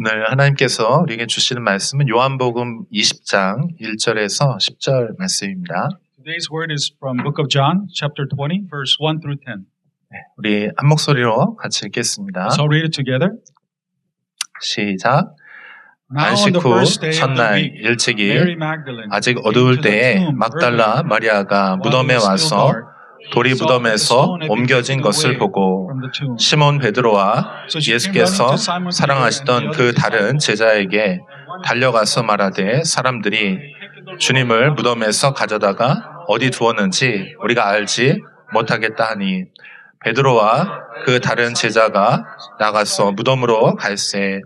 오늘 하나님께서 우리에게 주시는 말씀은 요한복음 20장 1절에서 10절 말씀입니다. Today's word is from Book of John, chapter 20, verse 1 through 10. 우리 한 목소리로 같이 읽겠습니다. Let's all read it together. 시작. Now on 안식 the 후 first day of the 첫날 week, 일찍이 Mary Magdalene 아직 came 어두울 to the 때에 tomb 막달라 early 마리아가 while it 무덤에 was still 와서 dark, 돌이 saw that the 무덤에서 stone had been 옮겨진 taken 것을 away 보고 from the tomb. 시몬 베드로와 So she came running 예수께서 to Simon Peter and the 사랑하시던 other 그 다른 disciple. 제자에게 달려가서 말하되 사람들이 주님을 무덤에서 가져다가 어디 두었는지 우리가 알지 못하겠다 하니 베드로와 그 다른 제자가 나가서 무덤으로 갈새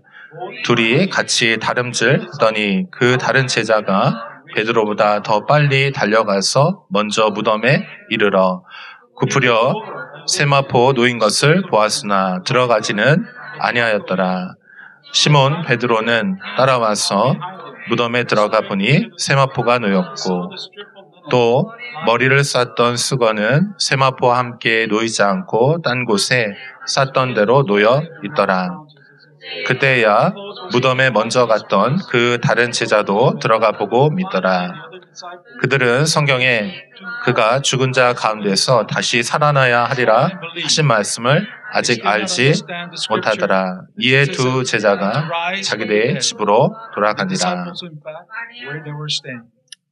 둘이 같이 다름질하더니 그 다른 제자가 베드로보다 더 빨리 달려가서 먼저 무덤에 이르러 굽으려 세마포 놓인 것을 보았으나 들어가지는 아니하였더라. 시몬 베드로는 따라와서 무덤에 들어가 보니 세마포가 놓였고 또 머리를 쌌던 수건은 세마포와 함께 놓이지 않고 딴 곳에 쌌던 대로 놓여 있더라. 그때야 무덤에 먼저 갔던 그 다른 제자도 들어가 보고 믿더라. 그들은 성경에 그가 죽은 자 가운데서 다시 살아나야 하리라 하신 말씀을 아직 알지 못하더라. 이에 두 제자가 자기네 집으로 돌아가니라.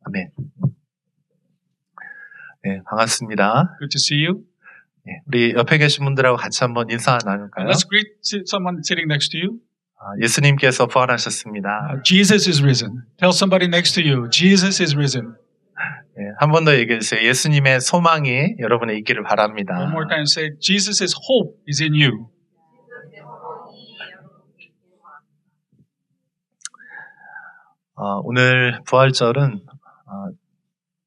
아멘. 네, 반갑습니다. Good to see you. 네, 우리 옆에 계신 분들하고 같이 한번 인사 나눌까요? Let's greet someone sitting next to you. 예수님께서 부활하셨습니다. Jesus is risen. Tell somebody next to you, Jesus is risen. 네, 한 번 더 얘기해 주세요. 예수님의 소망이 여러분에 있기를 바랍니다. One more time, say, Jesus' hope is in you. 오늘 부활절은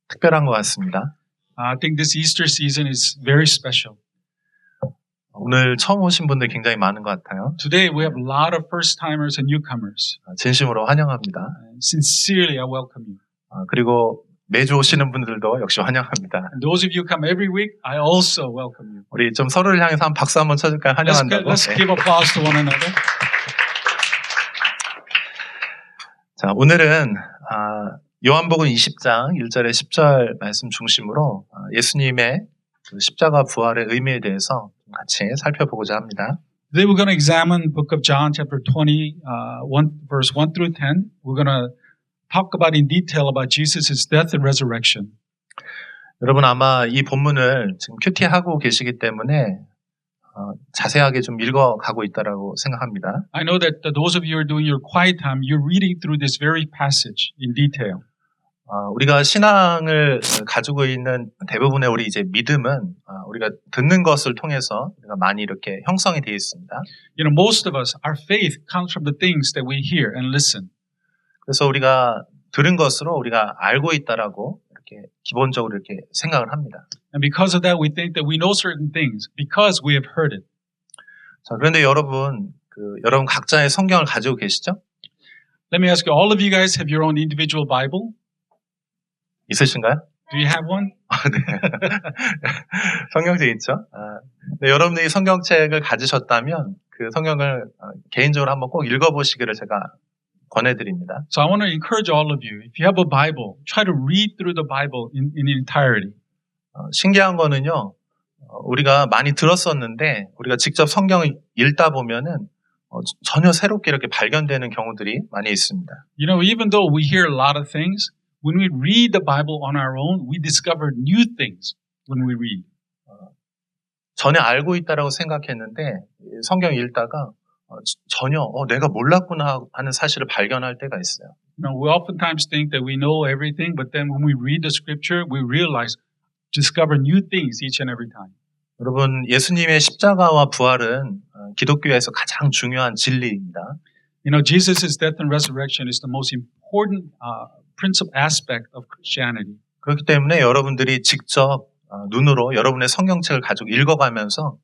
특별한 것 같습니다. I think this Easter season is very special. 오늘 처음 오신 분들 굉장히 많은 것 같아요. Today we have a lot of first-timers and newcomers. 진심으로 환영합니다. Sincerely, I welcome you. 그리고 매주 오시는 분들도 역시 환영합니다. And those of you who come every week, I also welcome you. 우리 좀 서로를 향해서 한 박수 한번 쳐줄까요? 환영한다고. Let's give applause to one another. 자, 오늘은 요한복음 20장 1절에 10절 말씀 중심으로 예수님의 그 십자가 부활의 의미에 대해서 같이 살펴보고자 합니다. Today we're going to examine Book of John, chapter 20, verse 1 through 10. We're going to talk about in detail about Jesus' death and resurrection. 여러분 아마 이 본문을 지금 큐티하고 계시기 때문에 자세하게 좀 읽어가고 있다라고 생각합니다. I know that those of you who are doing your quiet time, you're reading through this very passage in detail. 우리가 신앙을 가지고 있는 대부분의 우리 이제 믿음은 우리가 듣는 것을 통해서 우리가 많이 이렇게 형성이 되어 있습니다. You know, most of us, our faith comes from the things that we hear and listen. 그래서 우리가 들은 것으로 우리가 알고 있다라고 이렇게 기본적으로 이렇게 생각을 합니다. And because of that, we think that we know certain things because we have heard it. 자, 그런데 여러분 각자의 성경을 가지고 계시죠? Let me ask you, all of you guys have your own individual Bible? 있으신가요? Do you have one? 네. 성경책 있죠? 네, 여러분들이 성경책을 가지셨다면 그 성경을 개인적으로 한번 꼭 읽어보시기를 제가 권해드립니다. So I want to encourage all of you, if you have a Bible, try to read through the Bible in entirety. 신기한 거는요, 우리가 많이 들었었는데 우리가 직접 성경을 읽다 보면은 전혀 새롭게 이렇게 발견되는 경우들이 많이 있습니다. You know, even though we hear a lot of things, when we read the Bible on our own, we discover new things when we read. 전에 알고 있다라고 생각했는데 성경 읽다가 전혀 내가 몰랐구나 하는 사실을 발견할 때가 있어요. You know, we oftentimes think that we know everything, but then when we read the scripture, we discover new things each and every time. 여러분, 예수님의 십자가와 부활은 기독교에서 가장 중요한 진리입니다. You know, Jesus' death and resurrection is the most important principal aspect of Christianity. 그렇기 때문에 여러분들이 직접 눈으로 여러분의 성경책을 가지고 읽어가면서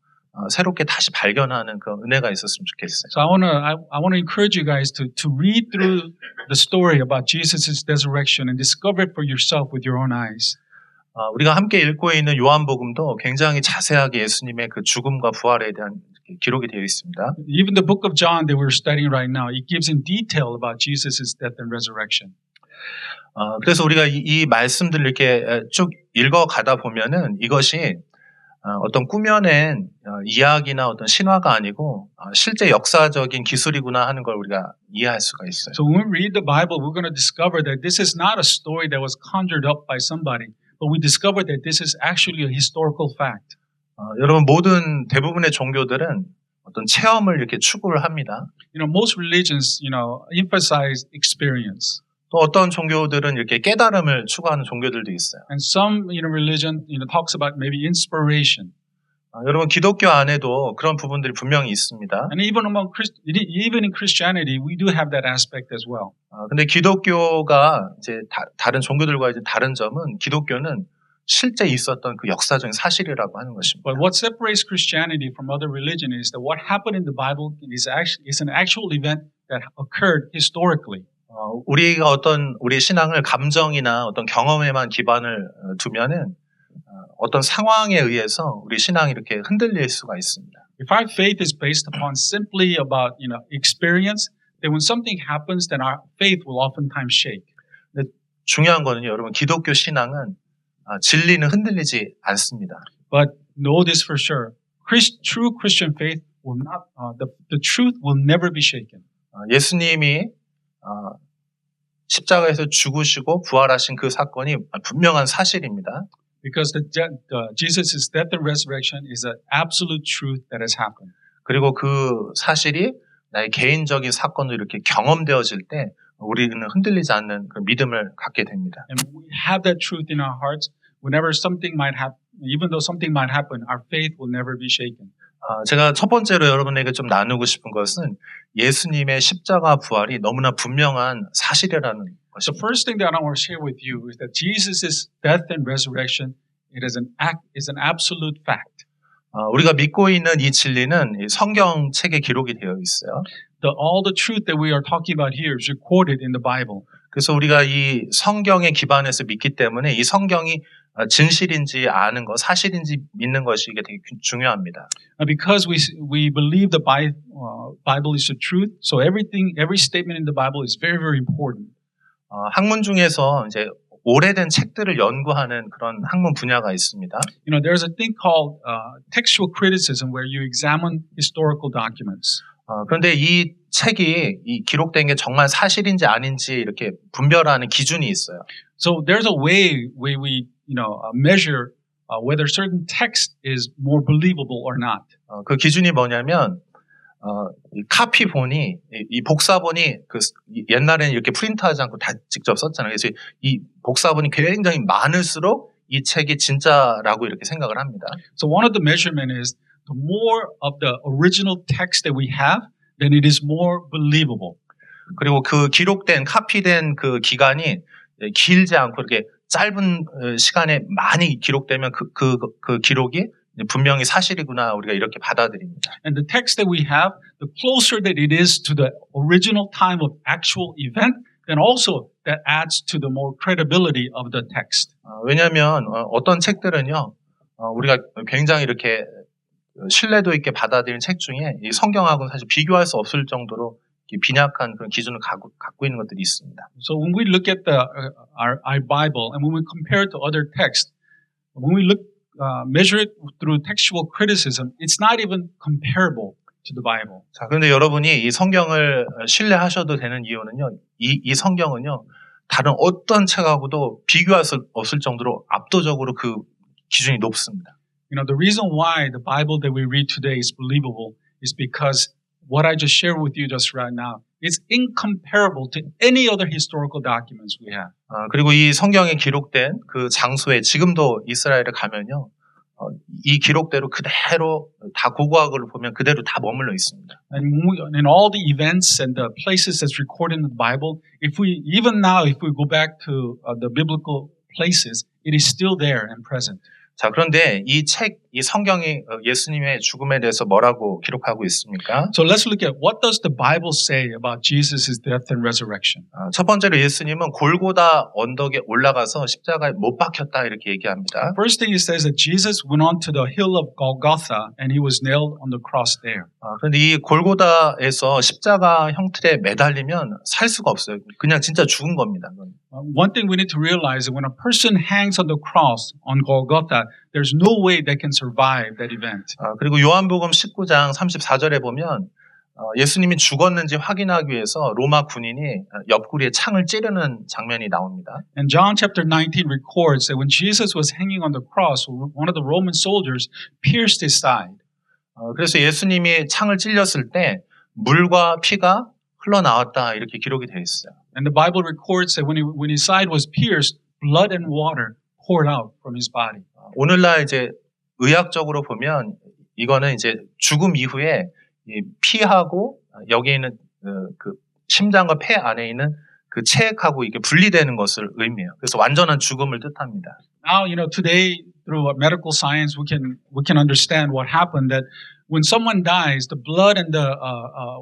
새롭게 다시 발견하는 그 은혜가 있었으면 좋겠어요. So I want to encourage you guys to read through the story about Jesus' resurrection and discover it for yourself with your own eyes. 우리가 함께 읽고 있는 요한복음도 굉장히 자세하게 예수님의 그 죽음과 부활에 대한 기록이 되어 있습니다. Even the book of John that we're studying right now, it gives in detail about Jesus' death and resurrection. 그래서 우리가 이 말씀들을 이렇게 쭉 읽어가다 보면은 이것이 어떤 꾸며낸 이야기나 어떤 신화가 아니고 실제 역사적인 기술이구나 하는 걸 우리가 이해할 수가 있어요. So when we read the Bible, we're going to discover that this is not a story that was conjured up by somebody, but we discover that this is actually a historical fact. 여러분 모든 대부분의 종교들은 어떤 체험을 이렇게 추구를 합니다. Most religions, emphasize experience. 또 어떤 종교들은 이렇게 깨달음을 추구하는 종교들도 있어요. And some, religion, talks about maybe inspiration. 여러분 기독교 안에도 그런 부분들이 분명히 있습니다. And even even in Christianity, we do have that aspect as well. 근데 기독교가 이제 다른 종교들과 이제 다른 점은 기독교는 실제 있었던 그 역사적인 사실이라고 하는 것입니다. But what separates Christianity from other religion is that what happened in the Bible is an actual event that occurred historically. 우리가 우리 신앙을 감정이나 어떤 경험에만 기반을 두면은 어떤 상황에 의해서 우리 신앙이 이렇게 흔들릴 수가 있습니다. If our faith is based upon simply about experience, then when something happens, then our faith will oftentimes shake. 근데 중요한 거는요, 여러분 기독교 신앙은 진리는 흔들리지 않습니다. But know this for sure: true Christian faith will not. The truth will never be shaken. 예수님이 십자가에서 죽으시고 부활하신 그 사건이 분명한 사실입니다. Because Jesus' death and resurrection is an absolute truth that has happened. 그리고 그 사실이 나의 개인적인 사건으로 이렇게 경험되어질 때 우리는 흔들리지 않는 그 믿음을 갖게 됩니다. And we have that truth in our hearts. Whenever something might happen, even though something might happen, our faith will never be shaken. 제가 첫 번째로 여러분에게 좀 나누고 싶은 것은 예수님의 십자가 부활이 너무나 분명한 사실이라는 The 것입니다. first thing that I want to share with you is that Jesus' death and resurrection is an absolute fact. 우리가 믿고 있는 이 진리는 이 성경책에 기록이 되어 있어요. All the truth that we are talking about here is recorded in the Bible. 그래서 우리가 이 성경에 기반해서 믿기 때문에 이 성경이 진실인지 아는 것, 사실인지 믿는 것이 이게 되게 중요합니다. Because we believe the Bible is the truth, so every statement in the Bible is very, very important. 학문 중에서 이제 오래된 책들을 연구하는 그런 학문 분야가 있습니다. There's a thing called textual criticism where you examine historical documents. 그런데 이 책이 이 기록된 게 정말 사실인지 아닌지 이렇게 분별하는 기준이 있어요. So there's a way where we measure whether certain text is more believable or not. 그 기준이 뭐냐면 이 카피본이 이 복사본이 옛날에는 이렇게 프린트하지 않고 다 직접 썼잖아요. 그래서 이 복사본이 굉장히 많을수록 이 책이 진짜라고 이렇게 생각을 합니다. So one of the measurement is the more of the original text that we have, then it is more believable. 그리고 그 기록된 카피된 그 기간이 길지 않고 이렇게 짧은 시간에 많이 기록되면 그 기록이 분명히 사실이구나 우리가 이렇게 받아들입니다. And the text that we have, the closer that it is to the original time of actual event, then also that adds to the more credibility of the text. 왜냐하면 어떤 책들은요, 우리가 굉장히 이렇게 신뢰도 있게 받아들이는 책 중에 이 성경하고는 사실 비교할 수 없을 정도로 빈약한 그런 기준을 갖고 있는 것들이 있습니다. So when we look at our Bible and when we compare it to other texts, when we measure it through textual criticism, it's not even comparable to the Bible. 자, 그런데 여러분이 이 성경을 신뢰하셔도 되는 이유는요, 이 성경은요, 다른 어떤 책하고도 비교할 수 없을 정도로 압도적으로 그 기준이 높습니다. The reason why the Bible that we read today is believable is because what I just shared with you just right now is incomparable to any other historical documents we have. 그리고 이 성경에 기록된 그 장소에 지금도 이스라엘에 가면요, 이 기록대로 그대로 다 고고학을 보면 그대로 다 머물러 있습니다. And in all the events and the places that's recorded in the Bible, even now, if we go back to the biblical places, it is still there and present. 자, 그런데 이 성경이 예수님의 죽음에 대해서 뭐라고 기록하고 있습니까? So let's look at what does the Bible say about Jesus' death and resurrection. 첫 번째로 예수님은 골고다 언덕에 올라가서 십자가에 못 박혔다 이렇게 얘기합니다. First thing it says that Jesus went on to the hill of Golgotha and he was nailed on the cross there. 그런데 이 골고다에서 십자가 형틀에 매달리면 살 수가 없어요. 그냥 진짜 죽은 겁니다. One thing we need to realize is when a person hangs on the cross on Golgotha, there's no way they can survive that event. 그리고 요한복음 19장 34절에 보면 예수님이 죽었는지 확인하기 위해서 로마 군인이 옆구리에 창을 찌르는 장면이 나옵니다. And John chapter 19 records that when Jesus was hanging on the cross, one of the Roman soldiers pierced his side. 그래서 예수님이 창을 찔렸을 때 물과 피가 흘러나왔다 이렇게 기록이 되어 있어요. And the Bible records that when his side was pierced, blood and water poured out from his body. 오늘날 이제 의학적으로 보면 이거는 이제 죽음 이후에 이 피하고 여기 있는 그 심장과 폐 안에 있는 그 체액하고 이게 분리되는 것을 의미해요. 그래서 완전한 죽음을 뜻합니다. Now, today through medical science, we can understand what happened. That when someone dies, the blood and the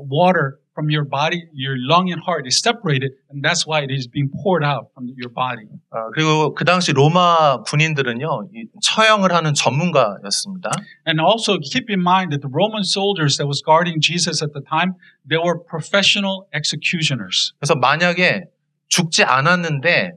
water from your body, your lung and heart is separated, and that's why it is being poured out from your body. 그리고 그 당시 로마 군인들은요, 이 처형을 하는 전문가였습니다. And also keep in mind that the Roman soldiers that was guarding Jesus at the time, they were professional executioners. 그래서 만약에 죽지 않았는데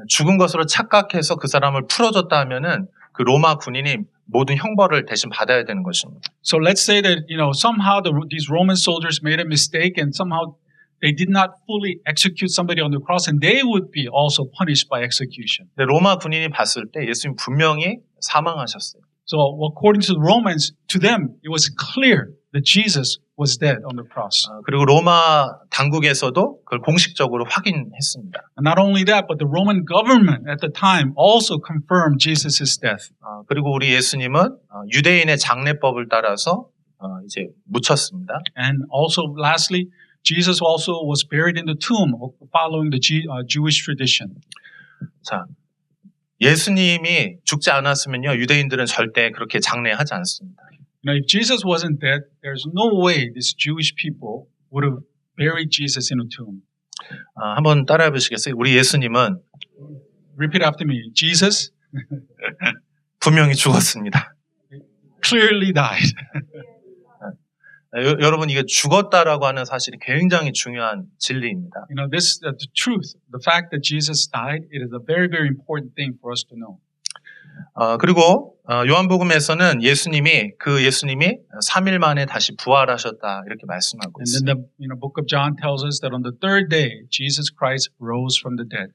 죽은 것으로 착각해서 그 사람을 풀어줬다 하면은 그 로마 군인이 모든 형벌을 대신 받아야 되는 것입니다. So let's say that somehow these Roman soldiers made a mistake and somehow they did not fully execute somebody on the cross, and they would be also punished by execution. 근데 로마 군인이 봤을 때 예수님 분명히 사망하셨어요. So according to the Romans, to them it was clear that Jesus was dead on the cross. 그리고 로마 당국에서도 그걸 공식적으로 확인했습니다. And not only that, but the Roman government at the time also confirmed Jesus' death. 그리고 우리 예수님은 유대인의 장례법을 따라서 이제 묻혔습니다. And also, lastly, Jesus also was buried in the tomb following the Jewish tradition. 자, 예수님이 죽지 않았으면요, 유대인들은 절대 그렇게 장례하지 않습니다. If Jesus wasn't dead, there's no way these Jewish people would have buried Jesus in a tomb. 한번 따라해 보시겠어요? 우리 예수님은 Repeat after me. Jesus 분명히 죽었습니다. clearly died. 여러분, 이게 죽었다라고 하는 사실이 굉장히 중요한 진리입니다. This the truth, the fact that Jesus died, it is a very, very important thing for us to know. 그리고 요한복음에서는 예수님이 3일 만에 다시 부활하셨다 이렇게 말씀하고 And 있습니다. then the book of John tells us that on the third day, Jesus Christ rose from the dead.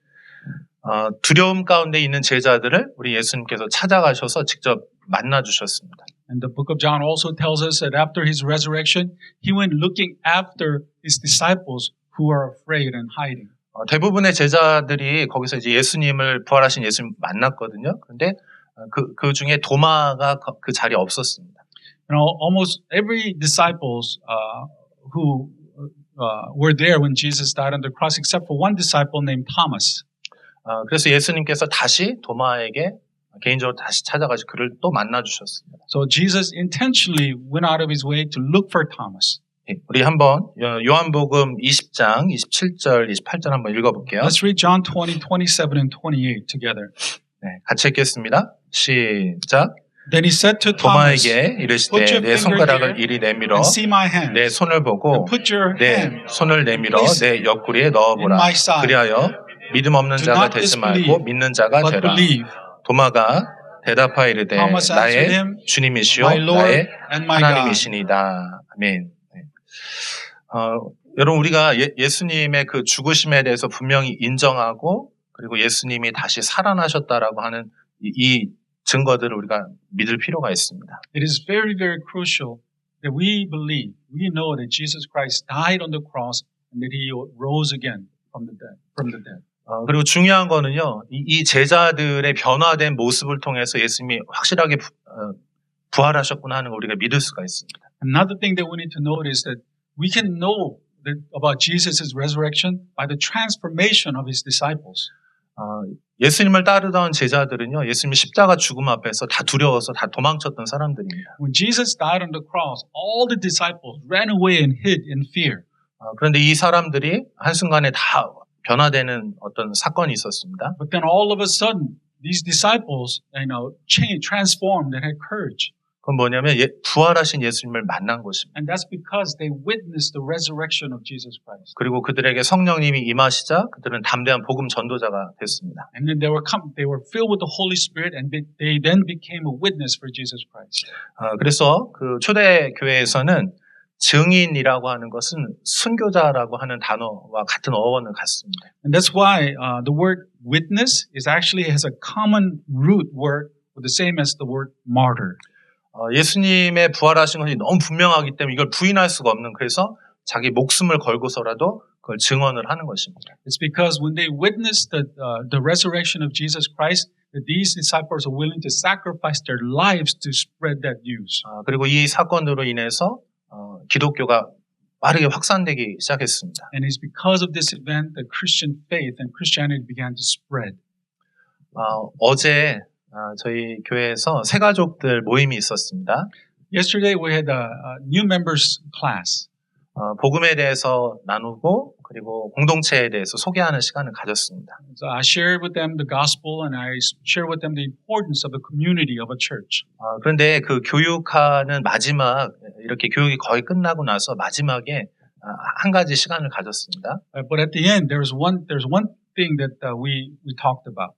두려움 가운데 있는 제자들을 우리 예수님께서 찾아가셔서 직접 만나 주셨습니다. And the book of John also tells us that after his resurrection, he went looking after his disciples who are afraid and hiding. 대부분의 제자들이 거기서 이제 부활하신 예수님 만났거든요. 그런데 그 중에 도마가 그 자리에 없었습니다. Almost every disciples who were there when Jesus died on the cross, except for one disciple named Thomas. 그래서 예수님께서 다시 도마에게 개인적으로 다시 찾아가서 그를 또 만나 주셨습니다. So Jesus intentionally went out of his way to look for Thomas. 우리 한번 요한복음 20장 27절 28절 한번 읽어볼게요. Let's read John 20, 27 and 28 together. 네, 같이 읽겠습니다. 시작. Then he said to Thomas, 도마에게 이르시되 내 손가락을 이리 내밀어 and see my hands, 내 손을 보고 and put your 내 hand 손을 내밀어 내 옆구리에 넣어보라. in my side. 그리하여 믿음 없는 Do 자가 not 되지 disbelieve, 말고 믿는 자가 but 되라. believe. 도마가 대답하여 이르되 Thomas answered 나의 him, 주님이시오 my Lord 나의 and my God. 하나님이시니이다. 아멘. 여러분, 우리가 예수님의 그 죽으심에 대해서 분명히 인정하고 그리고 예수님이 다시 살아나셨다라고 하는 이 증거들을 우리가 믿을 필요가 있습니다. It is very, very crucial that we believe, we know that Jesus Christ died on the cross and that he rose again from the dead. 그리고 중요한 거는요, 이 제자들의 변화된 모습을 통해서 예수님이 확실하게 부활하셨구나 하는 걸 우리가 믿을 수가 있습니다. Another thing that we need to note is that we can know about Jesus' resurrection by the transformation of his disciples. 예수님을 따르던 제자들은요, 예수님이 십자가 죽음 앞에서 다 두려워서 다 도망쳤던 사람들입니다. When Jesus died on the cross, all the disciples ran away and hid in fear. 그런데 이 사람들이 한순간에 다 변화되는 어떤 사건이 있었습니다. But then all of a sudden, these disciples, changed, transformed, and had courage. 그건 뭐냐면 부활하신 예수님을 만난 것입니다. And that's because they witnessed the resurrection of Jesus Christ. 그리고 그들에게 성령님이 임하시자 그들은 담대한 복음 전도자가 됐습니다. And then they were filled with the Holy Spirit, and they then became a witness for Jesus Christ. 그래서 그 초대 교회에서는 증인이라고 하는 것은 순교자라고 하는 단어와 같은 어원을 갖습니다. And that's why the word witness actually has a common root word, the same as the word martyr. 예수님의 부활하신 것이 너무 분명하기 때문에 이걸 부인할 수가 없는, 그래서 자기 목숨을 걸고서라도 그걸 증언을 하는 것입니다. It's because when they witnessed the resurrection of Jesus Christ, that these disciples are willing to sacrifice their lives to spread that news. 그리고 이 사건으로 인해서 기독교가 빠르게 확산되기 시작했습니다. And it's because of this event that Christian faith and Christianity began to spread. 어제 저희 교회에서 새 가족들 모임이 있었습니다. Yesterday we had a new members class. 복음에 대해서 나누고 그리고 공동체에 대해서 소개하는 시간을 가졌습니다. So I shared with them the gospel and I shared with them the importance of the community of a church. 그런데 그 교육하는 마지막, 이렇게 교육이 거의 끝나고 나서 마지막에 한 가지 시간을 가졌습니다. But at the end there's one thing that we talked about.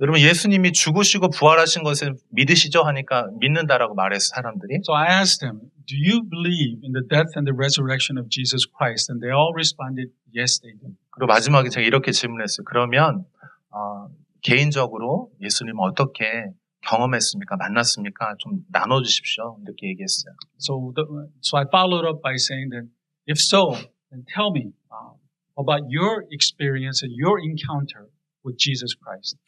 여러분, 예수님이 죽으시고 부활하신 것을 믿으시죠? 하니까 믿는다라고 말했어요, 사람들이. So I asked them, do you believe in the death and the resurrection of Jesus Christ? And they all responded, yes, they do. 그리고 마지막에 제가 이렇게 질문했어요. 그러면 개인적으로 예수님 어떻게 경험했습니까? 만났습니까? 좀 나눠주십시오. 이렇게 얘기했어요. So I followed up by saying that, if so, then tell me about your experience and your encounter with Jesus Christ.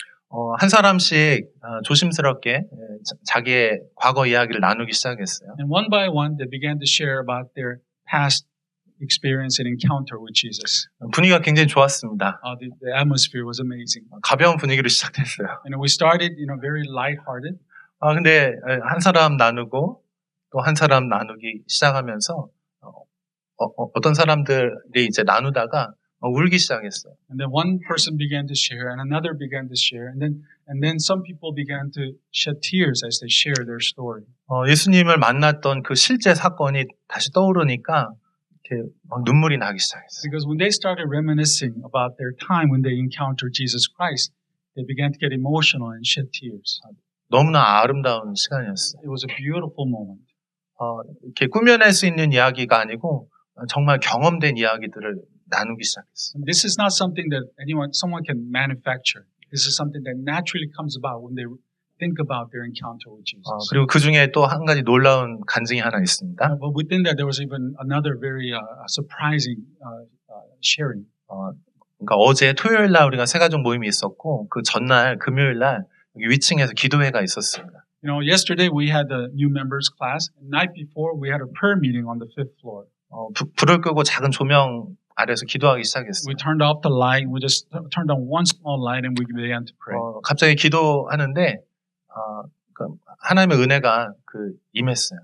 한 사람씩 조심스럽게 자기의 과거 이야기를 나누기 시작했어요. And one by one, they began to share about their past experience and encounter with Jesus. 분위기가 굉장히 좋았습니다. The atmosphere was amazing. 가벼운 분위기로 시작됐어요. And we started, very lighthearted. 근데 한 사람 나누고 또 한 사람 나누기 시작하면서 어떤 사람들이 이제 나누다가 울기 시작했어요. And then one person began to share, and another began to share, and then some people began to shed tears as they share their story. 예수님을 만났던 그 실제 사건이 다시 떠오르니까 이렇게 막 눈물이 나기 시작했어요. Because when they started reminiscing about their time when they encountered Jesus Christ, they began to get emotional and shed tears. 너무나 아름다운 시간이었어요. It was a beautiful moment. 이렇게 꾸며낼 수 있는 이야기가 아니고 정말 경험된 이야기들을 나누기 시작했어요. This is not something that someone can manufacture. This is something that naturally comes about when they think about their encounter with Jesus. 그리고 그 중에 또 한 가지 놀라운 간증이 하나 있습니다. But within that, there was even another very surprising sharing. 그러니까 어제 토요일 날 우리가 새가족 모임이 있었고 그 전날 금요일 날 여기 위층에서 기도회가 있었습니다. Yesterday we had the new members class. The night before we had a prayer meeting on the 5th floor. 불을 끄고 작은 조명 아래서 기도하기 시작했어요. We turned off the light. We just turned on one small light and we began to pray. 갑자기 기도하는데 하나님의 은혜가 임했어요.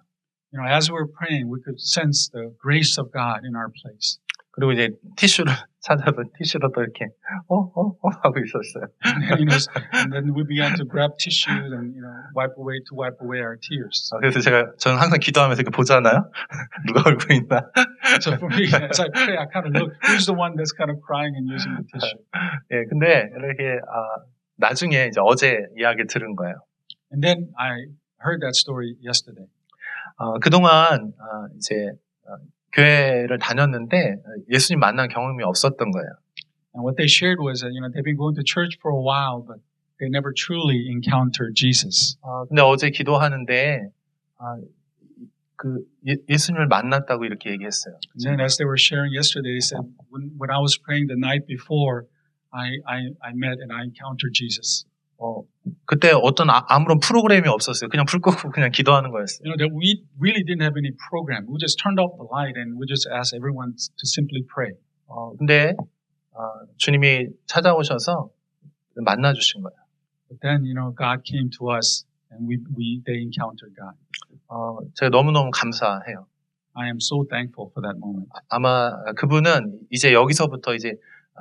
As we were praying, we could sense the grace of God in our place. 그리고 이제 티슈를 찾아서 티슈로 또 이렇게 하고 있었어요. And then we began to grab tissues and wipe away our tears. 그래서 저는 항상 기도하면서 이렇게 보잖아요. 누가 울고 있나. So for me, as I pray, I kind of look who's the one that's kind of crying and using the tissue. 예, 근데 이렇게 나중에 이제 어제 이야기 들은 거예요. And then I heard that story yesterday. 그동안 이제 교회를 다녔는데 예수님 만난 경험이 없었던 거예요. And what they shared was that they've been going to church for a while, but they never truly encountered Jesus. 근데 어제 기도하는데 예수님을 만났다고 이렇게 얘기했어요. And then as they were sharing yesterday, they said, when I was praying the night before, I met and I encountered Jesus. 그때 어떤 아무런 프로그램이 없었어요. 그냥 불 끄고 그냥 기도하는 거였어요. That we really didn't have any program. We just turned off the light and we just asked everyone to simply pray. 근데 주님이 찾아오셔서 만나 주신 거예요. But then, God came to us and they encountered God. 제가 너무너무 감사해요. I am so thankful for that moment. 아마 그분은 이제 여기서부터 이제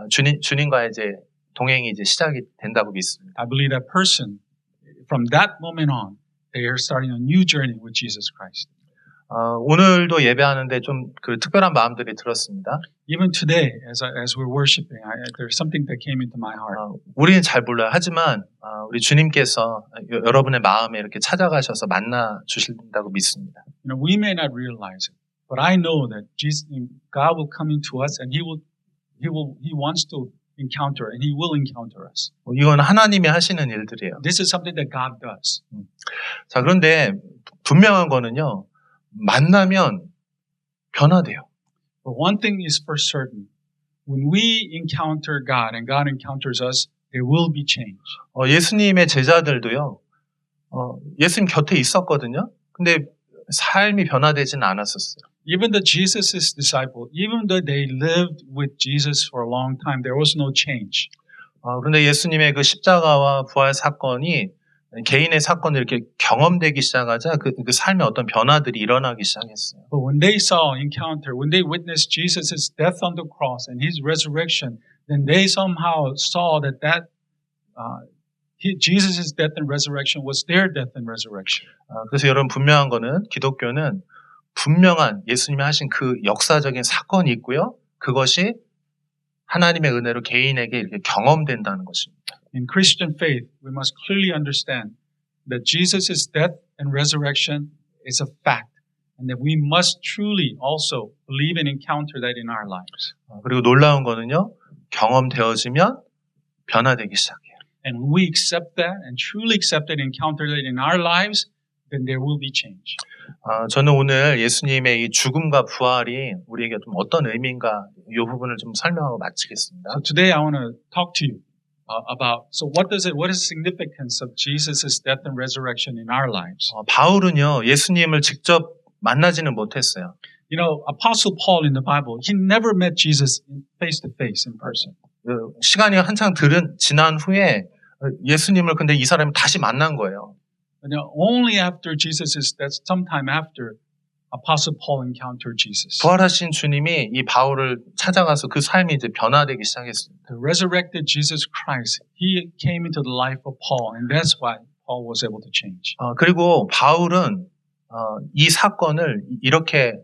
주님과의 이제 동행이 이제 시작이 된다고 믿습니다. I believe that person, from that moment on, they are starting a new journey with Jesus Christ. 오늘도 예배하는데 좀 그 특별한 마음들이 들었습니다. Even today, as we're worshiping, there's something that came into my heart. 우리는 잘 몰라요. 하지만 우리 주님께서 여러분의 마음에 이렇게 찾아가셔서 만나 주신다고 믿습니다. We may not realize it, but I know that God will come into us, and He wants to encounter, and He will encounter us. 이건 하나님이 하시는 일들이에요. This is something that God does. 자, 그런데 분명한 거는요. 만나면 변화돼요. But one thing is for certain. When we encounter God and God encounters us, there will be change. 예수님의 제자들도요. 예수님 곁에 있었거든요. 근데 삶이 변화되지는 않았었어요. Even the Jesus' disciple, even though they lived with Jesus for a long time, there was no change. 그런데 예수님의 그 십자가와 부활 사건이 개인의 사건이 이렇게 경험되기 시작하자 그 삶에 어떤 변화들이 일어나기 시작했어요. But when they when they witnessed Jesus' death on the cross and His resurrection, then they somehow saw that Jesus' death and resurrection was their death and resurrection. 그래서 여러분 분명한 거는 기독교는 분명한 예수님이 하신 그 역사적인 사건이 있고요. 그것이 하나님의 은혜로 개인에게 이렇게 경험된다는 것입니다. In Christian faith, we must clearly understand that Jesus' death and resurrection is a fact, and that we must truly also believe and encounter that in our lives. 그리고 놀라운 거는요, 경험되어지면 변화되기 시작해요. And when we accept that and truly accept it and encounter that in our lives, then there will be change. 저는 오늘 예수님의 이 죽음과 부활이 우리에게 좀 어떤 의미인가 이 부분을 좀 설명하고 마치겠습니다. So today I want to talk to you about what is the significance of Jesus' death and resurrection in our lives. 바울은요 예수님을 직접 만나지는 못했어요. Apostle Paul in the Bible, he never met Jesus face to face in person. 시간이 한창 지난 후에 예수님을 근데 이 사람이 다시 만난 거예요. Only after Jesus' death, sometime after, Apostle Paul encountered Jesus. 부활하신 주님이 이 바울을 찾아가서 그 삶이 이제 변화되기 시작했습니다. The resurrected Jesus Christ, He came into the life of Paul, and that's why Paul was able to change. 그리고 바울은 이 사건을 이렇게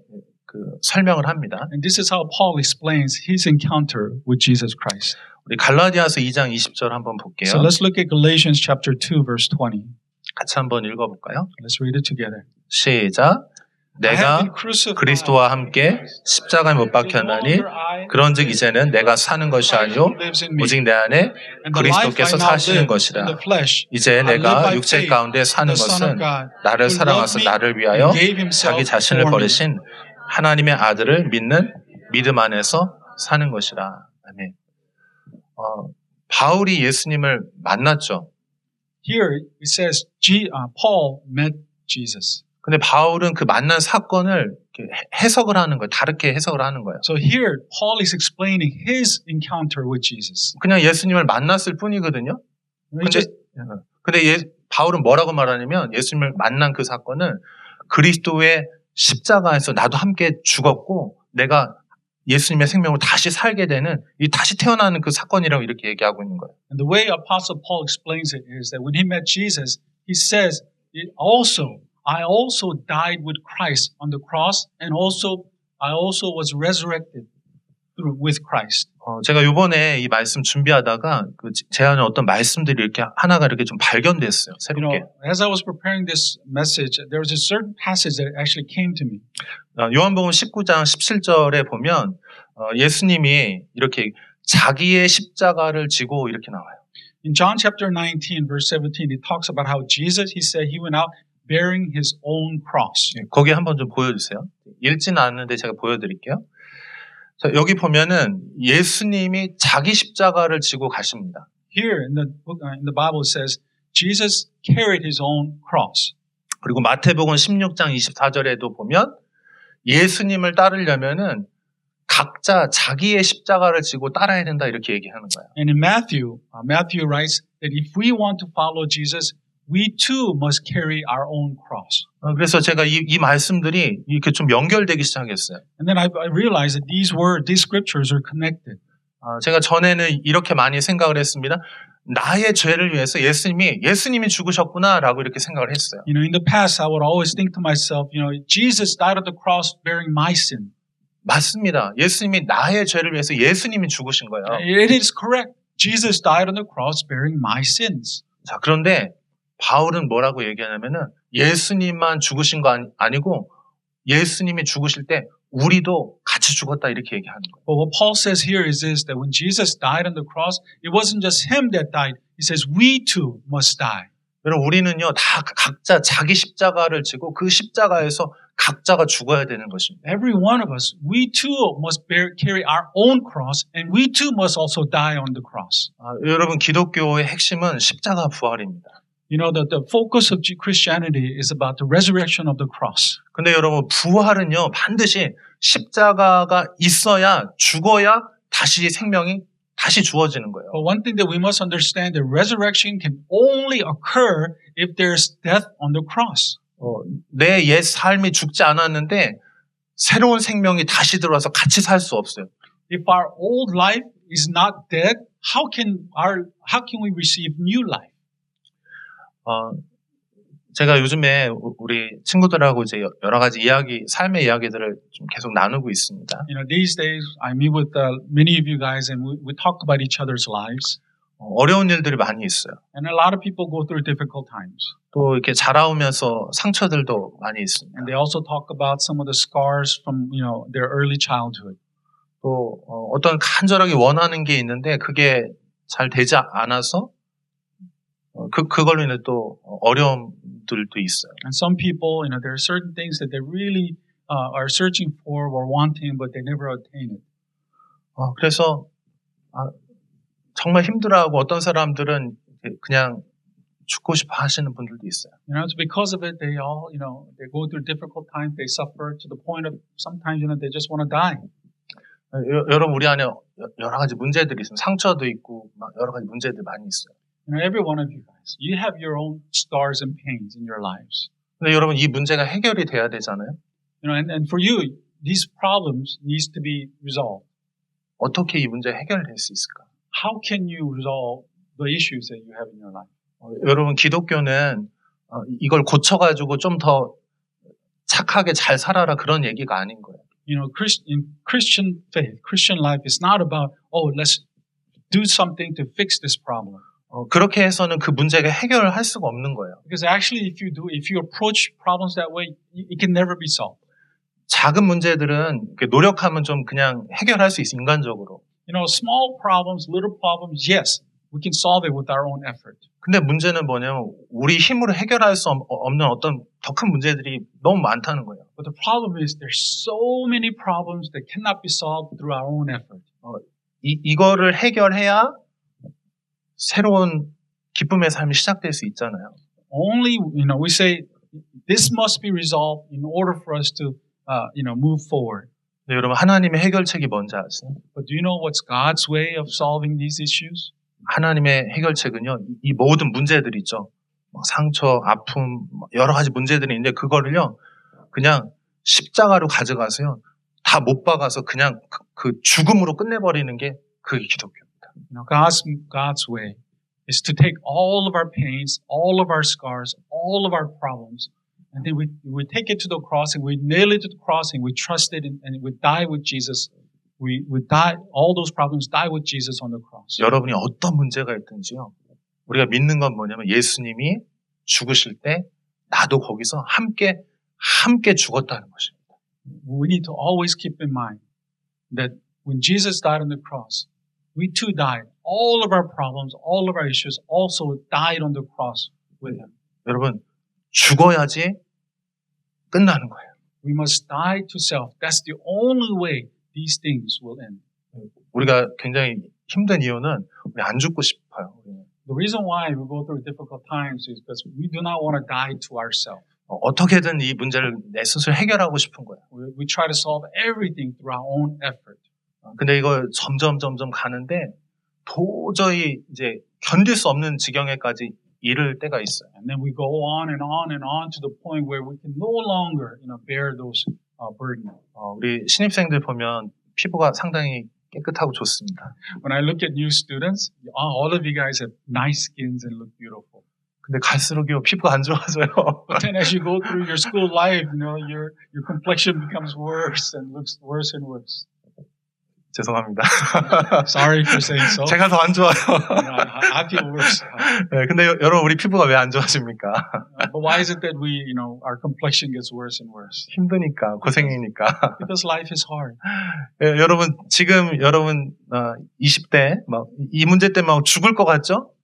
설명을 합니다. And this is how Paul explains his encounter with Jesus Christ. 우리 갈라디아서 2장 20절 한번 볼게요. So let's look at Galatians chapter 2, verse 20. 같이 한번 읽어볼까요? Let's read it together. 시작. 내가 그리스도와 함께 십자가에 못 박혔나니 그런즉 이제는 내가 사는 것이 아니요 오직 내 안에 그리스도께서 사시는 것이라. 이제 내가 육체 가운데 사는 것은 나를 사랑하사 나를 위하여 자기 자신을 버리신 하나님의 아들을 믿는 믿음 안에서 사는 것이라. 아멘. 바울이 예수님을 만났죠. Here it says Paul met Jesus. 근데 바울은 그 만난 사건을 해석을 하는 거예요. 다르게 해석을 하는 거예요. So here Paul is explaining his encounter with Jesus. 그냥 예수님을 만났을 뿐이거든요. 근데 바울은 뭐라고 말하냐면 예수님을 만난 그 사건을 그리스도의 십자가에서 나도 함께 죽었고 내가 예수님의 생명을 다시 살게 되는 이 다시 태어나는 그 사건이라고 이렇게 얘기하고 있는 거예요. And the way Apostle Paul explains it is that when he met Jesus, he says, I also died with Christ on the cross, and I also was resurrected with Christ. 제가 이번에 이 말씀 준비하다가 제안에 어떤 말씀들이 이렇게 하나가 이렇게 좀 발견됐어요. 새롭게. As I was preparing this message, there was a certain passage that actually came to me. 요한복음 19장 17절에 보면 예수님이 이렇게 자기의 십자가를 지고 이렇게 나와요. In John chapter 19, verse 17, it talks about how Jesus, he said he went out bearing his own cross. 거기 한번 좀 보여주세요. 읽지는 않는데 제가 보여드릴게요. 자, 여기 보면은 예수님이 자기 십자가를 지고 가십니다. Here in the Bible it says Jesus carried his own cross. 그리고 마태복음 16장 24절에도 보면 예수님을 따르려면은 각자 자기의 십자가를 지고 따라야 된다 이렇게 얘기하는 거예요. And in Matthew, Matthew writes that if we want to follow Jesus, we too must carry our own cross. 그래서 제가 이 말씀들이 이렇게 좀 연결되기 시작했어요. And then I realized that these scriptures are connected. 제가 전에는 이렇게 많이 생각을 했습니다. 나의 죄를 위해서 예수님이 죽으셨구나라고 이렇게 생각을 했어요. You know, in the past, I would always think to myself, you know, Jesus died on the cross bearing my sin. 맞습니다. 예수님이 나의 죄를 위해서 예수님이 죽으신 거예요. It is correct. Jesus died on the cross bearing my sins. 자, 그런데 바울은 뭐라고 얘기하냐면은 예수님만 죽으신 거 아니고 예수님이 죽으실 때 우리도 같이 죽었다 이렇게 얘기하는 거예요. But what Paul says here is this, that when Jesus died on the cross, it wasn't just him that died. He says we too must die. 여러분 우리는요 다 각자 자기 십자가를 지고 그 십자가에서 각자가 죽어야 되는 것입니다. Every one of us, we too must carry our own cross, and we too must also die on the cross. 여러분 기독교의 핵심은 십자가 부활입니다. You know, the focus of Christianity is about the resurrection of the cross. 근데 여러분 부활은요 반드시 십자가가 있어야 죽어야 다시 생명이 다시 주어지는 거예요. But one thing that we must understand, that resurrection can only occur if there's death on the cross. 내 옛 삶이 죽지 않았는데 새로운 생명이 다시 들어와서 같이 살 수 없어요. If our old life is not dead, how can we receive new life? 제가 요즘에 우리 친구들하고 이제 여러 가지 삶의 이야기들을 좀 계속 나누고 있습니다. You know, these days I meet with many of you guys, and we talk about each other's lives. 어려운 일들이 많이 있어요. And a lot of people go through difficult times. 또 이렇게 자라오면서 상처들도 많이 있습니다. And they also talk about some of the scars from, you know, their early childhood. 또 어떤 간절하게 원하는 게 있는데 그게 잘 되지 않아서 그걸로 인해 또 어려움들도 있어요. And some people, you know, there are certain things that they really are searching for or wanting, but they never attain it. 그래서 정말 힘들어하고 어떤 사람들은 그냥 죽고 싶어 하시는 분들도 있어요. You know, it's because of it, they all, you know, they go through difficult times, they suffer to the point of sometimes, you know, they just want to die. 여러분 우리 안에 여러 가지 문제들이 있습니다. 상처도 있고 여러 가지 문제들 많이 있어요. You know, every one of you guys, you have your own scars and pains in your lives. 근데 여러분 이 문제가 해결이 돼야 되잖아요. You know, and for you, these problems needs to be resolved. 어떻게 이 문제 해결될 수 있을까? How can you resolve the issues that you have in your life? 여러분 기독교는 이걸 고쳐가지고 좀 더 착하게 잘 살아라 그런 얘기가 아닌 거예요. You know, in Christian faith, Christian life is not about, oh, let's do something to fix this problem. 그렇게 해서는 그 문제가 해결할 수가 없는 거예요. Because actually, if you approach problems that way, it can never be solved. 작은 문제들은 노력하면 좀 그냥 해결할 수 있어 인간적으로. You know, small problems, little problems, yes, we can solve it with our own effort. 근데 문제는 뭐냐면 우리 힘으로 해결할 수 없는 어떤 더 큰 문제들이 너무 많다는 거예요. But the problem is there's so many problems that cannot be solved through our own effort. 이거를 해결해야 새로운 기쁨의 삶이 시작될 수 있잖아요. Only, you know, we say this must be resolved in order for us to, you know, move forward. 네, 여러분 하나님의 해결책이 뭔지 아세요? But do you know what's God's way of solving these issues? 하나님의 해결책은요, 이 모든 문제들 있죠. 상처, 아픔, 여러 가지 문제들이 있는데 그거를요, 그냥 십자가로 가져가서요, 다 못 박아서 그냥 그 죽음으로 끝내버리는 게 그게 기독교입니다. You know, God's way is to take all of our pains, all of our scars, all of our problems, and then we take it to the cross and we nail it to the cross and we trust it and we die with Jesus. We die, all those problems die with Jesus on the cross. 여러분이 어떤 문제가 있든지요. 우리가 믿는 건 뭐냐면 예수님이 죽으실 때 나도 거기서 함께 죽었다는 것입니다. We need to always keep in mind that when Jesus died on the cross, we too died. All of our problems, all of our issues also died on the cross with him. 여러분, 죽어야지 끝나는 거예요. We must die to self. That's the only way these things will end. 우리가 굉장히 힘든 이유는 우리 안 죽고 싶어요. The reason why we go through difficult times is because we do not want to die to ourselves. 어떻게든 이 문제를 내 스스로 해결하고 싶은 거예요. We try to solve everything through our own effort. 근데 이걸 점점 가는데 도저히 이제 견딜 수 없는 지경에까지 이를 때가 있어요. And then we go on and on and on to the point where we can no longer, bear those burdens. 우리 신입생들 보면 피부가 상당히 깨끗하고 좋습니다. When I look at new students, all of you guys have nice skins and look beautiful. 근데 갈수록요 피부가 안 좋아져요. But then as you go through your school life, your complexion becomes worse and looks worse and worse. 죄송합니다. Sorry for saying so. 제가 더 안 좋아요. I feel worse. 네, 근데 여러분 우리 피부가 왜 안 좋아집니까? But why is it that our complexion gets worse and worse? 힘드니까, 고생이니까. Because life is hard. 네, 여러분 지금 여러분 20대 이 문제 때문에 죽을 것 같죠?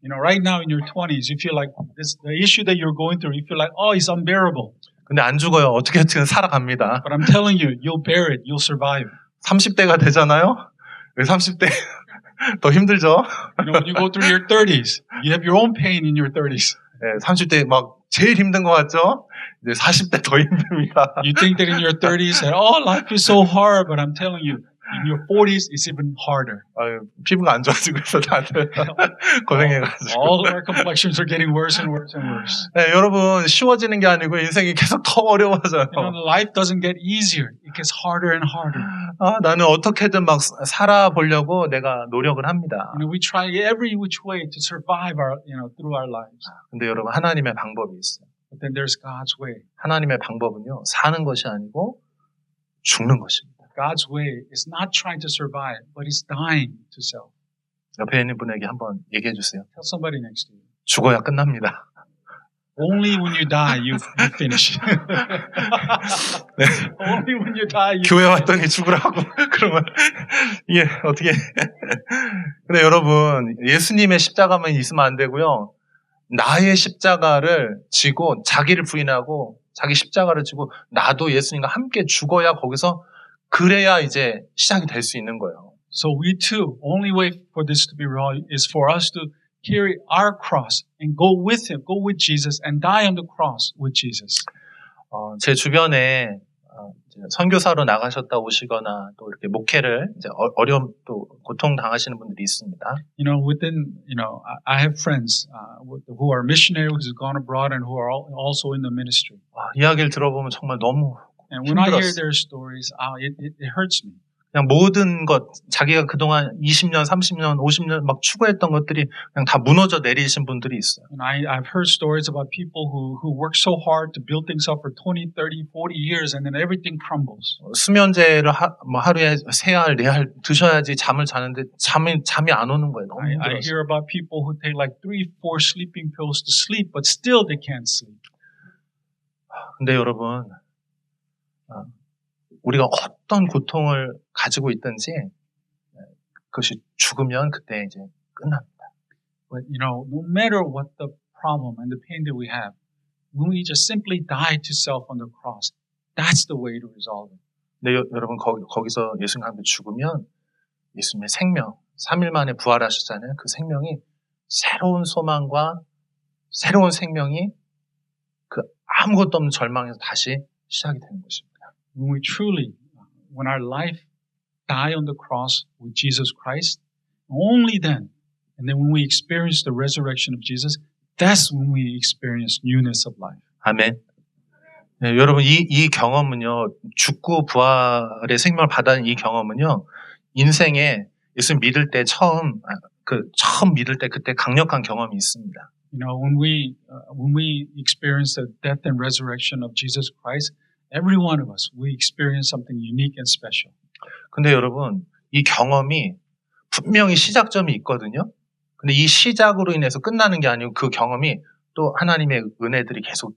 Right now in your 20s, you feel like the issue that you're going through, you feel like, it's unbearable. 근데 안 죽어요. 어떻게든 살아갑니다. But I'm telling you, you'll bear it. You'll survive. 30대가 되잖아요. 30대 더 힘들죠. When you go through your 30s, you have your own pain in your 30s. 네, 30대 막 제일 힘든 것 같죠? 이제 40대 더 힘듭니다. You think that in your 30s that life is so hard, but I'm telling you, in your 40s, it's even harder. 피부가 안 좋아지고 있어 다들 고생해가지고. All of our complexions are getting worse and worse and worse. 네, 여러분 쉬워지는 게 아니고 인생이 계속 더 어려워져요. Life doesn't get easier; it gets harder and harder. 나는 어떻게든 막 살아보려고 내가 노력을 합니다. We try every which way to survive through our lives. 근데 여러분 하나님의 방법이 있어요. But then there's God's way. 하나님의 방법은요 사는 것이 아니고 죽는 것입니다. God's way is not trying to survive, but is dying to self. 옆에 있는 분에게 한번 얘기해 주세요. Tell somebody next to you. 죽어야 끝납니다. Only when you die, you finish. 네. Only when you die, you 교회 왔더니 죽으라고 그러면 이게 어떻게? 근데 여러분 예수님의 십자가만 있으면 안 되고요. 나의 십자가를 지고 자기를 부인하고 자기 십자가를 지고 나도 예수님과 함께 죽어야 거기서 그래야 이제 시작이 될 수 있는 거예요. So we too, only way for this to be real is for us to carry our cross and go with Him, go with Jesus, and die on the cross with Jesus. 제 주변에 선교사로 나가셨다 오시거나 또 이렇게 목회를 이제 어려움 또 고통 당하시는 분들이 있습니다. I have friends who are missionaries who've gone abroad and who are also in the ministry. 이야기를 들어보면 정말 너무 And when I hear 힘들었어요. their stories, it hurts me. 그냥 모든 것, 자기가 그동안 20년, 30년, 50년 막 추구했던 것들이 그냥 다 무너져 내리신 분들이 있어요. And I've heard stories about people who work so hard to build things up for 20, 30, 40 years and then everything crumbles. 수면제를 하루에 3알, 4알 드셔야지 잠을 자는데 잠이 안 오는 거예요. 너무 I 힘들어서. hear about people who take like 3, 4 sleeping pills to sleep, but still they can't sleep. 근데 여러분, 우리가 어떤 고통을 가지고 있든지 그것이 죽으면 그때 이제 끝납니다. But no matter what the problem and the pain that we have, when we just simply die to self on the cross, that's the way to resolve it. 근데 여러분 거기서 예수님과 함께 죽으면 예수님의 생명, 3일 만에 부활하셨잖아요. 그 생명이 새로운 소망과 새로운 생명이 그 아무것도 없는 절망에서 다시 시작이 되는 것입니다. When our life die on the cross with Jesus Christ, only then, and then when we experience the resurrection of Jesus, that's when we experience newness of life. 아멘. 네, 여러분 이 경험은요, 죽고 부활의 생명을 받은 이 경험은요, 인생에 예수 믿을 때 처음 믿을 때 그때 강력한 경험이 있습니다. When we experience the death and resurrection of Jesus Christ, every one of us, we experience something unique and special. 근데 여러분, 이 경험이 분명히 시작점이 있거든요. 근데 이 시작으로 인해서 끝나는 게 아니고 그 경험이 또 하나님의 은혜들이 계속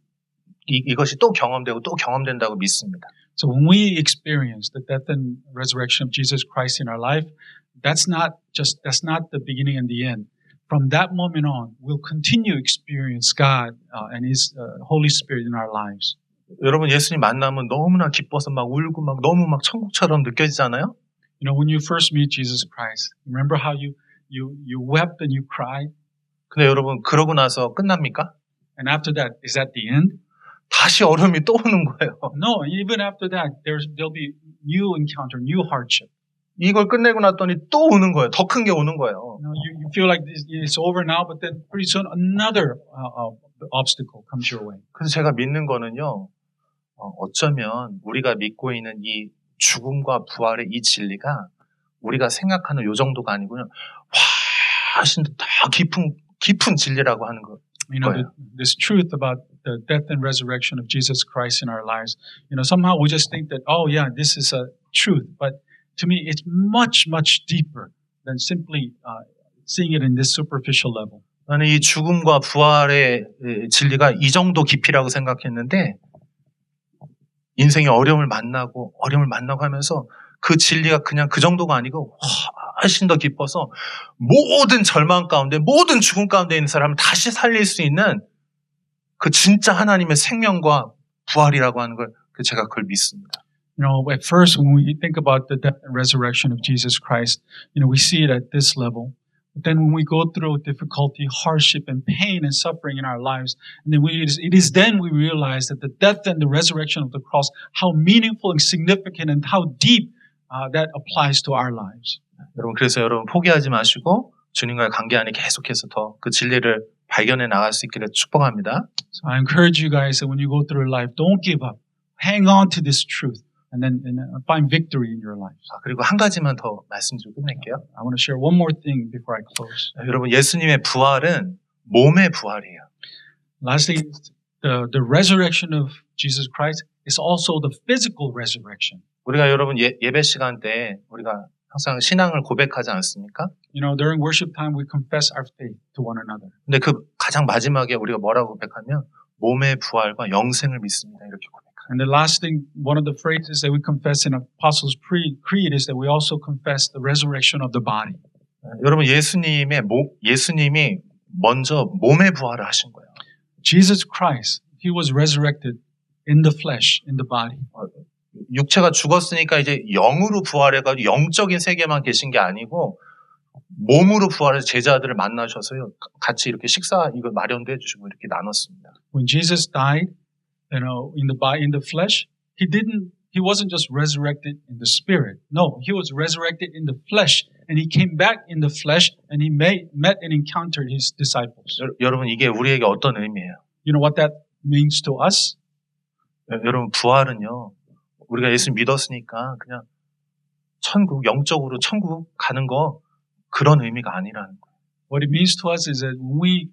이것이 또 경험되고 또 경험된다고 믿습니다. So when we experience the death and resurrection of Jesus Christ in our life, that's not the beginning and the end. From that moment on, we'll continue to experience God and His Holy Spirit in our lives. 여러분 예수님 만나면 너무나 기뻐서 막 울고 막 너무 막 천국처럼 느껴지잖아요. When you first meet Jesus Christ, remember how you wept and you cried? 근데 여러분 그러고 나서 끝납니까? And after that, is that the end? 다시 어려움이 또 오는 거예요. No, even after that, there'll be new encounter, new hardship. 이걸 끝내고 났더니 또 오는 거예요. 더 큰 게 오는 거예요. You feel like it's over now, but then pretty soon another obstacle comes your way. 그래서 제가 믿는 거는요. 어쩌면 우리가 믿고 있는 이 죽음과 부활의 이 진리가 우리가 생각하는 요 정도가 아니고요. 훨씬 더 깊은 진리라고 하는 거. You know, this truth about the death and resurrection of Jesus Christ in our lives. You know, somehow we just think that, oh yeah, this is a truth. But to me, it's much, much deeper than simply seeing it in this superficial level. 나는 이 죽음과 부활의 진리가 이 정도 깊이라고 생각했는데 인생의 어려움을 만나고 하면서 그 진리가 그냥 그 정도가 아니고 훨씬 더 깊어서 모든 절망 가운데 모든 죽음 가운데 있는 사람을 다시 살릴 수 있는 그 진짜 하나님의 생명과 부활이라고 하는 걸 제가 그걸 믿습니다. You know, at first when we think about the death and resurrection of Jesus Christ, you know, we see it at this level. But then when we go through difficulty, hardship, and pain and suffering in our lives, and then it is then we realize that the death and the resurrection of the cross, how meaningful and significant and how deep that applies to our lives. 여러분 그래서 여러분 포기하지 마시고 주님과의 관계 안에 계속해서 더 그 진리를 발견해 나갈 수 있기를 축복합니다. So I encourage you guys that when you go through life, don't give up. Hang on to this truth. And then find victory in your life. 그리고 한 가지만 더 말씀드리고 끝낼게요. I want to share one more thing before I close. 여러분 예수님의 부활은 몸의 부활이에요. Lastly, the resurrection of Jesus Christ is also the physical resurrection. 우리가 여러분 예배 시간 때 우리가 항상 신앙을 고백하지 않습니까? You know, during worship time we confess our faith to one another. 근데 그 가장 마지막에 우리가 뭐라고 고백하면 몸의 부활과 영생을 믿습니다. 이렇게 고백합니다. And the last thing, one of the phrases that we confess in Apostles' Creed is that we also confess the resurrection of the body. 여러분 예수님이 먼저 몸의 부활을 하신 거예요. Jesus Christ, He was resurrected in the flesh, in the body. 육체가 죽었으니까 이제 영으로 부활해가지고 영적인 세계만 계신 게 아니고 몸으로 부활해서 제자들을 만나셔서요 같이 이렇게 식사 이거 마련도 해주시고 이렇게 나눴습니다. When Jesus died, you know, in the flesh, he wasn't just resurrected in the spirit. No, he was resurrected in the flesh, and he came back in the flesh, and he met and encountered his disciples. 여러분 이게 우리에게 어떤 의미예요? You know what that means to us? 여러분 부활은요, 우리가 예수 믿었으니까 그냥 영적으로 천국 가는 거 그런 의미가 아니라는 거예요. What it means to us is that when we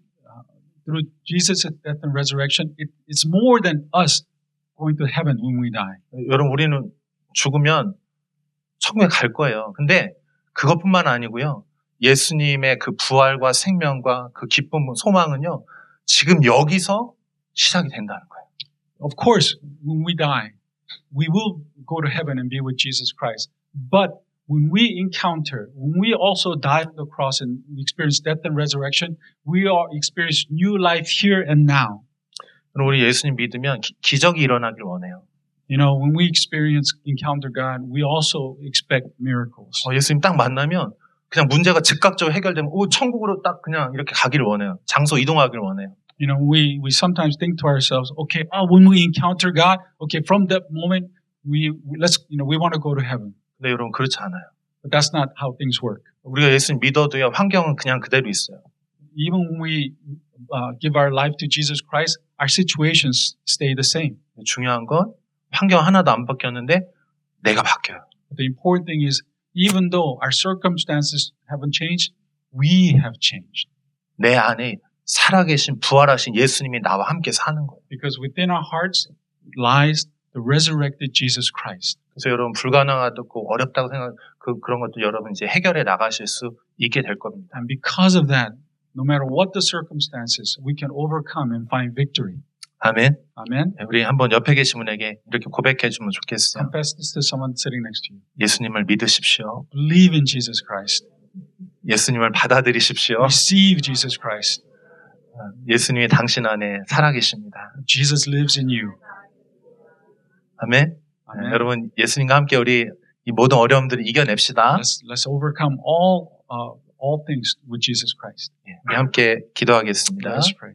through Jesus' death and resurrection, it's more than us going to heaven when we die. 여러분 우리는 죽으면 천국에 갈 거예요. 근데 그것뿐만 아니고요. 예수님의 그 부활과 생명과 그 기쁨, 소망은요. 지금 여기서 시작이 된다는 거예요. Of course, when we die, we will go to heaven and be with Jesus Christ. But when we also die on the cross and we experience death and resurrection, we experience new life here and now. 우리 예수님 믿으면 기적이 일어나길 원해요. You know, when we encounter God, we also expect miracles. 예수님 딱 만나면 그냥 문제가 즉각적으로 해결되면 천국으로 딱 그냥 이렇게 가기를 원해요. 장소 이동하기를 원해요. You know, we sometimes think to ourselves, okay, when we encounter God, okay, from that moment we want to go to heaven. 근데 여러분 그렇지 않아요. But that's not how things work. 우리가 예수님 믿어도요, 환경은 그냥 그대로 있어요. Even when we give our life to Jesus Christ, our situations stay the same. 중요한 건 환경 하나도 안 바뀌었는데 내가 바뀌어요. But the important thing is, even though our circumstances haven't changed, we have changed. 내 안에 살아계신 부활하신 예수님이 나와 함께 사는 거예요. Because within our hearts lies the resurrected Jesus Christ. 그래서 여러분 불가능하고 어렵다고 생각 그런 것도 여러분 이제 해결해 나가실 수 있게 될 겁니다. And because of that, no matter what the circumstances, we can overcome and find victory. 아멘. Amen. 우리 한번 옆에 계신 분에게 이렇게 고백해 주면 좋겠어요. Confess this to someone sitting next to you. 예수님을 믿으십시오. Believe in Jesus Christ. 예수님을 받아들이십시오. Receive Jesus Christ. 예수님이 당신 안에 살아계십니다. Jesus lives in you. 아멘. 아멘. 여러분 예수님과 함께 우리 이 모든 어려움들을 이겨냅시다. Let's overcome all things with Jesus Christ. 우리 함께 기도하겠습니다. Let's pray.